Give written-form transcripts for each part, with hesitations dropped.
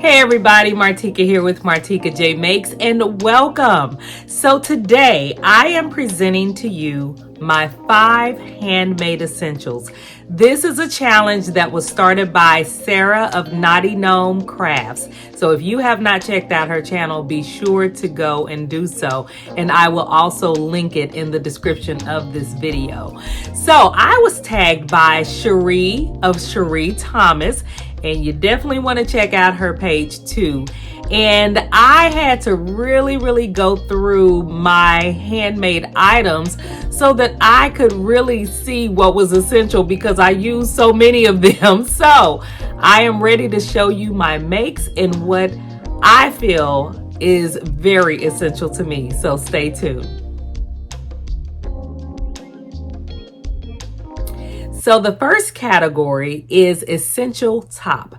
Hey everybody, Martika here with Martika J Makes, and welcome. So today I am presenting to you my 5 handmade essentials. This is a challenge that was started by Sarah of Naughty Gnome Crafts. So if you have not checked out her channel, be sure to go and do so. And I will also link it in the description of this video. So I was tagged by Cherie of Cherie Thomas, and you definitely want to check out her page too. And I had to really go through my handmade items so that I could really see what was essential, because I use so many of them. So I am ready to show you my makes and what I feel is very essential to me. So stay tuned. So the first category is essential top.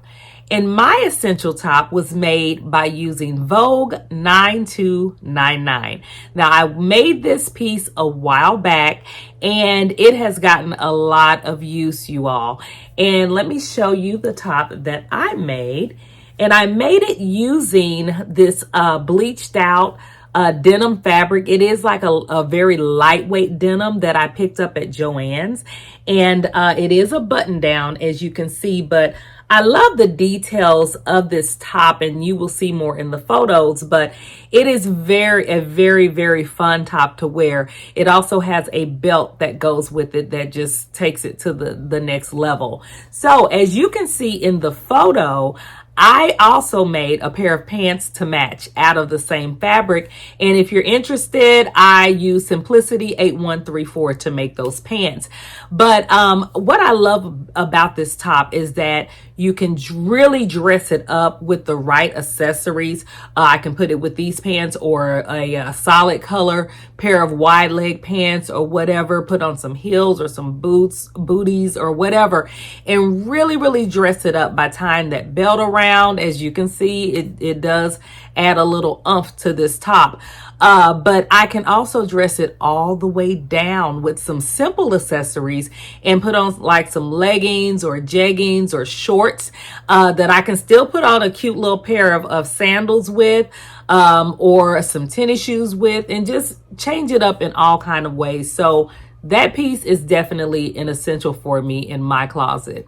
And my essential top was made by using Vogue 9299. Now I made this piece a while back and it has gotten a lot of use, you all. And let me show you the top that I made. And I made it using this bleached out denim fabric. It is like a very lightweight denim that I picked up at Joann's, and it is a button down, as you can see, but I love the details of this top, and you will see more in the photos, but it is a very fun top to wear. It also has a belt that goes with it that just takes it to the next level. So as you can see in the photo, I also made a pair of pants to match out of the same fabric. And if you're interested, I use Simplicity 8134 to make those pants. But what I love about this top is that you can really dress it up with the right accessories. I can put it with these pants or a solid color pair of wide leg pants or whatever, put on some heels or some booties or whatever, and really dress it up by tying that belt around. As you can see, it does add a little oomph to this top. But I can also dress it all the way down with some simple accessories and put on like some leggings or jeggings or shorts that I can still put on a cute little pair of sandals with, or some tennis shoes with, and just change it up in all kind of ways. So that piece is definitely an essential for me in my closet.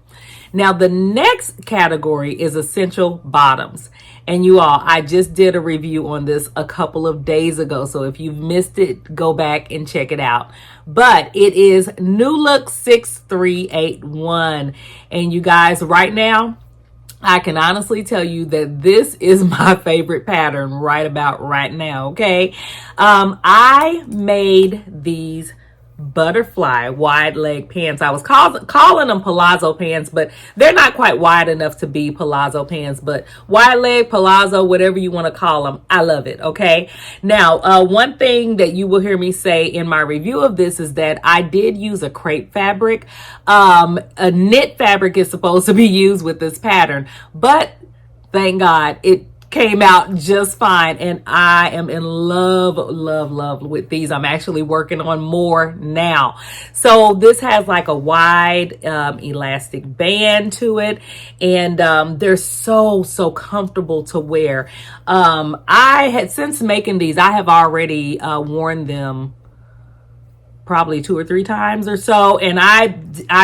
Now, the next category is essential bottoms. And you all, I just did a review on this a couple of days ago. So if you've missed it, go back and check it out. But it is New Look 6381. And you guys, right now, I can honestly tell you that this is my favorite pattern right about right now, okay? I made these butterfly wide leg pants. I was calling them palazzo pants, but they're not quite wide enough to be palazzo pants, but wide leg, palazzo, whatever you want to call them, I love it. Okay. Now, one thing that you will hear me say in my review of this is that I did use a crepe fabric. A knit fabric is supposed to be used with this pattern, but thank God it came out just fine, and I am in love with these. I'm actually working on more now. So this has like a wide elastic band to it, and they're so comfortable to wear. I had, since making these, I have already worn them probably 2 or 3 times or so, and I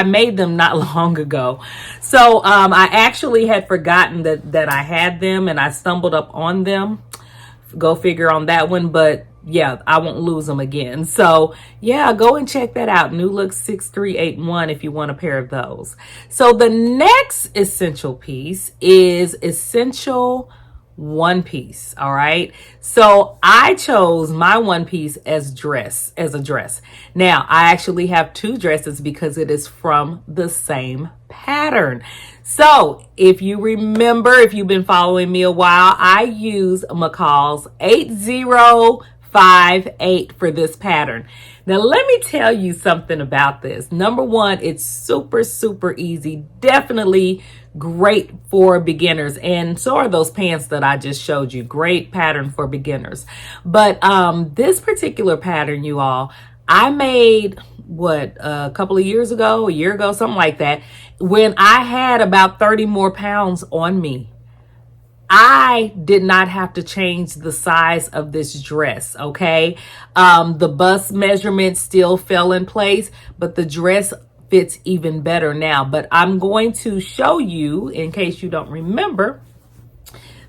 made them not long ago. So I actually had forgotten that I had them, and I stumbled up on them. Go figure on that one, but yeah, I won't lose them again. So yeah, go and check that out. New Look 6381 if you want a pair of those. So the next essential piece is essential one piece. All right. So I chose my one piece as a dress. Now I actually have 2 dresses because it is from the same pattern. So if you remember, if you've been following me a while, I use McCall's 8058 for this pattern. Now, let me tell you something about this. Number one, it's super easy. Definitely great for beginners. And so are those pants that I just showed you. Great pattern for beginners. But this particular pattern, you all, I made a couple of years ago, a year ago, something like that, when I had about 30 more pounds on me. I did not have to change the size of this dress, okay? The bust measurement still fell in place, but the dress fits even better now. But I'm going to show you, in case you don't remember,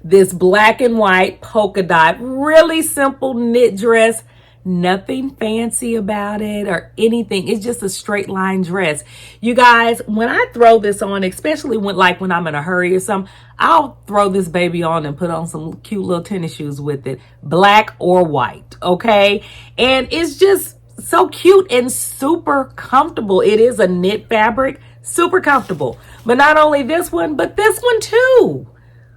this black and white polka dot, really simple knit dress. Nothing fancy about it or anything. It's just a straight line dress. You guys, when I throw this on, especially when I'm in a hurry or something, I'll throw this baby on and put on some cute little tennis shoes with it, black or white, okay? And it's just so cute and super comfortable. It is a knit fabric, super comfortable. But not only this one, but this one too.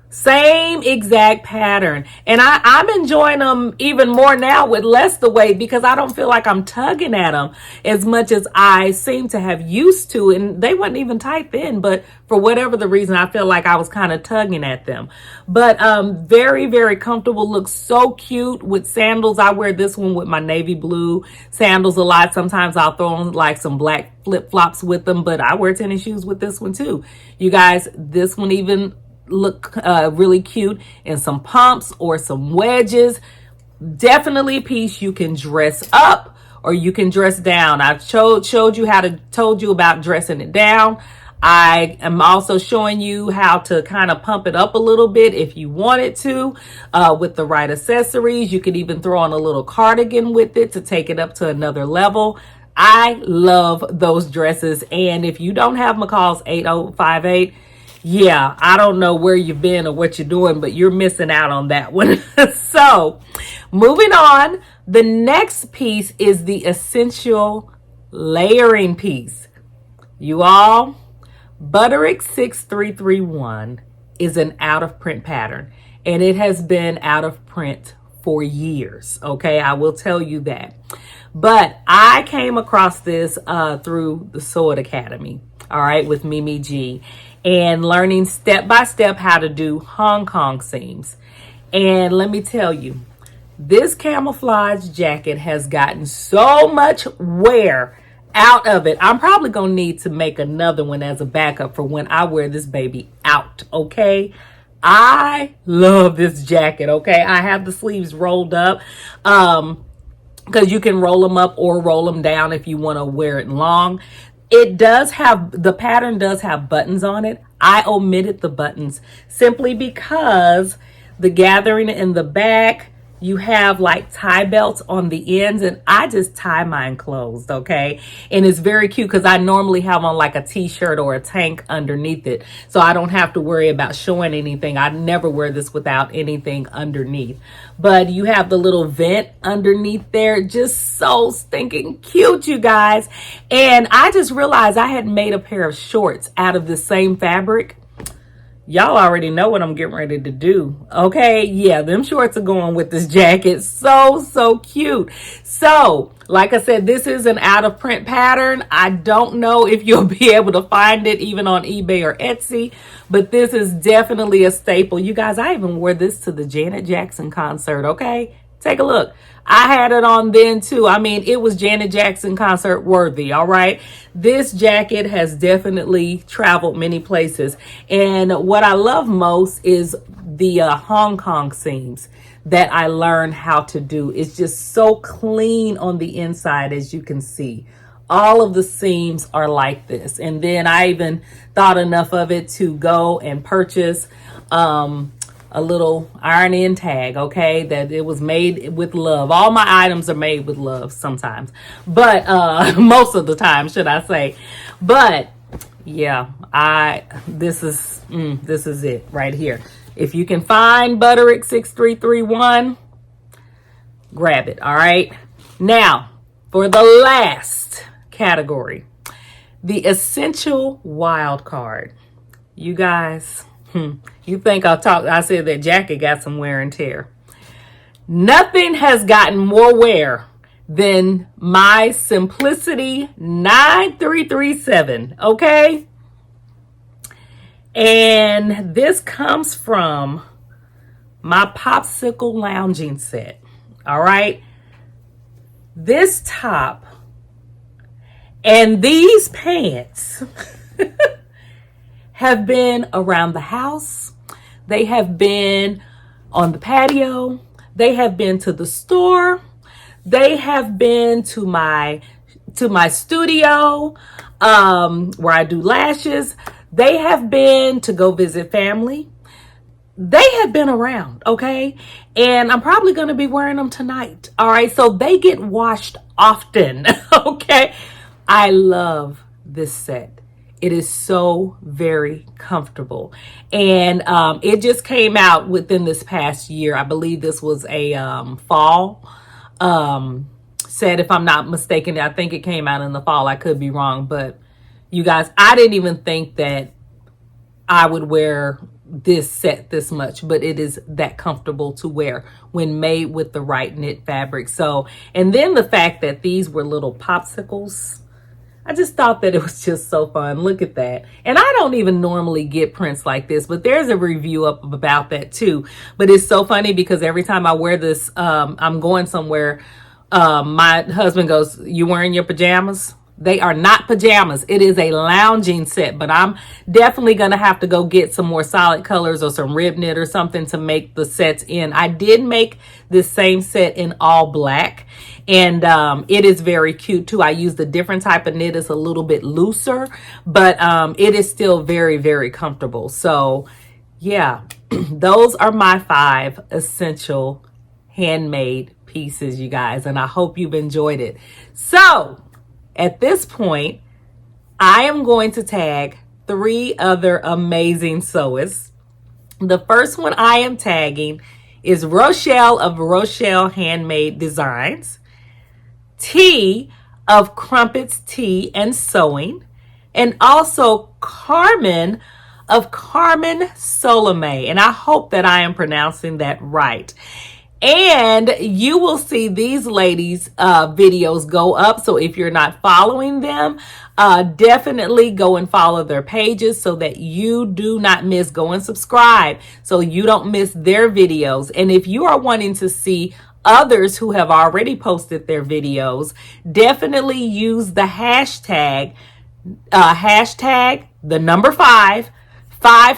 Same exact pattern. And I'm enjoying them even more now with less the weight, because I don't feel like I'm tugging at them as much as I seem to have used to. And they weren't even tight then, but for whatever the reason, I feel like I was kind of tugging at them. But very, very comfortable. Looks so cute with sandals. I wear this one with my navy blue sandals a lot. Sometimes I'll throw on like some black flip-flops with them, but I wear tennis shoes with this one too. You guys, this one even look really cute in some pumps or some wedges. Definitely a piece you can dress up or you can dress down. I've told you about dressing it down. I am also showing you how to kind of pump it up a little bit if you wanted to with the right accessories. You could even throw on a little cardigan with it to take it up to another level. I love those dresses. And if you don't have McCall's 8058, yeah, I don't know where you've been or what you're doing, but you're missing out on that one. So moving on, the next piece is the essential layering piece. You all, Butterick 6331 is an out of print pattern, and it has been out of print for years. Okay, I will tell you that. But I came across this through the Sew It Academy, all right, with Mimi G, and learning step by step how to do Hong Kong seams. And let me tell you, this camouflage jacket has gotten so much wear out of it. I'm probably gonna need to make another one as a backup for when I wear this baby out, okay? I love this jacket, okay? I have the sleeves rolled up because you can roll them up or roll them down if you want to wear it long. It does have, the pattern does have buttons on it. I omitted the buttons simply because the gathering in the back, you have like tie belts on the ends, and I just tie mine closed, okay? And it's very cute because I normally have on like a t-shirt or a tank underneath it, so I don't have to worry about showing anything. I never wear this without anything underneath. But you have the little vent underneath there, just so stinking cute, you guys. And I just realized I had made a pair of shorts out of the same fabric. Y'all already know what I'm getting ready to do, okay? Yeah, them shorts are going with this jacket. So cute. So, like I said, this is an out of print pattern. I don't know if you'll be able to find it even on eBay or Etsy, but this is definitely a staple. You guys, I even wore this to the Janet Jackson concert, okay? Take a look. I had it on then too. I mean, it was Janet Jackson concert worthy, all right? This jacket has definitely traveled many places. And what I love most is the Hong Kong seams that I learned how to do. It's just so clean on the inside, as you can see. All of the seams are like this. And then I even thought enough of it to go and purchase a little iron-in tag, okay, that it was made with love. All my items are made with love sometimes, but most of the time, should I say. But yeah, this is it right here. If you can find Butterick 6331, grab it. All right, now for the last category, the essential wild card. You guys, you think I said that jacket got some wear and tear. Nothing has gotten more wear than my Simplicity 9337, okay? And this comes from my popsicle lounging set, all right? This top and these pants have been around the house. They have been on the patio. They have been to the store. They have been to my studio where I do lashes. They have been to go visit family. They have been around, okay? And I'm probably going to be wearing them tonight. All right, so they get washed often, okay? I love this set. It is so very comfortable. And it just came out within this past year. I believe this was a fall set, if I'm not mistaken. I think it came out in the fall. I could be wrong. But you guys, I didn't even think that I would wear this set this much, but it is that comfortable to wear when made with the right knit fabric. So, and then the fact that these were little popsicles, I just thought that it was just so fun. Look at that. And I don't even normally get prints like this, but there's a review up about that too. But it's so funny because every time I wear this, I'm going somewhere, my husband goes, "You wearing your pajamas?" They are not pajamas. It is a lounging set, but I'm definitely going to have to go get some more solid colors or some rib knit or something to make the sets in. I did make this same set in all black, and it is very cute too. I used a different type of knit. It's a little bit looser, but it is still very, very comfortable. So yeah, those are my 5 essential handmade pieces, you guys, and I hope you've enjoyed it. So at this point, I am going to tag 3 other amazing sewists. The first one I am tagging is Rochelle of Rochelle Handmade Designs, T of Crumpets Tea and Sewing, and also Carmen of Carmen Solome. And I hope that I am pronouncing that right. And you will see these ladies' videos go up. So if you're not following them, definitely go and follow their pages so that you do not miss. Go and subscribe so you don't miss their videos. And if you are wanting to see others who have already posted their videos, definitely use the hashtag, the number 5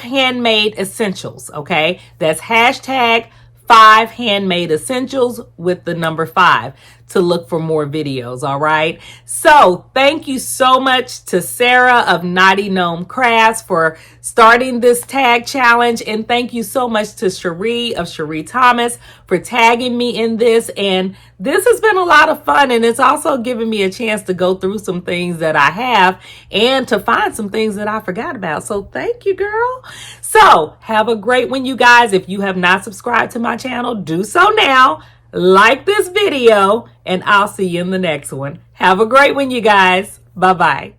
handmade essentials. Okay, that's hashtag 5 handmade essentials with the number 5 to look for more videos. All right. So thank you so much to Sarah of Naughty Gnome Crafts for starting this tag challenge. And thank you so much to Cherie of Cherie Thomas for tagging me in this. And this has been a lot of fun. And it's also given me a chance to go through some things that I have and to find some things that I forgot about. So thank you, girl. So have a great one, you guys. If you have not subscribed to my channel, do so now. Like this video, and I'll see you in the next one. Have a great one, you guys. Bye-bye.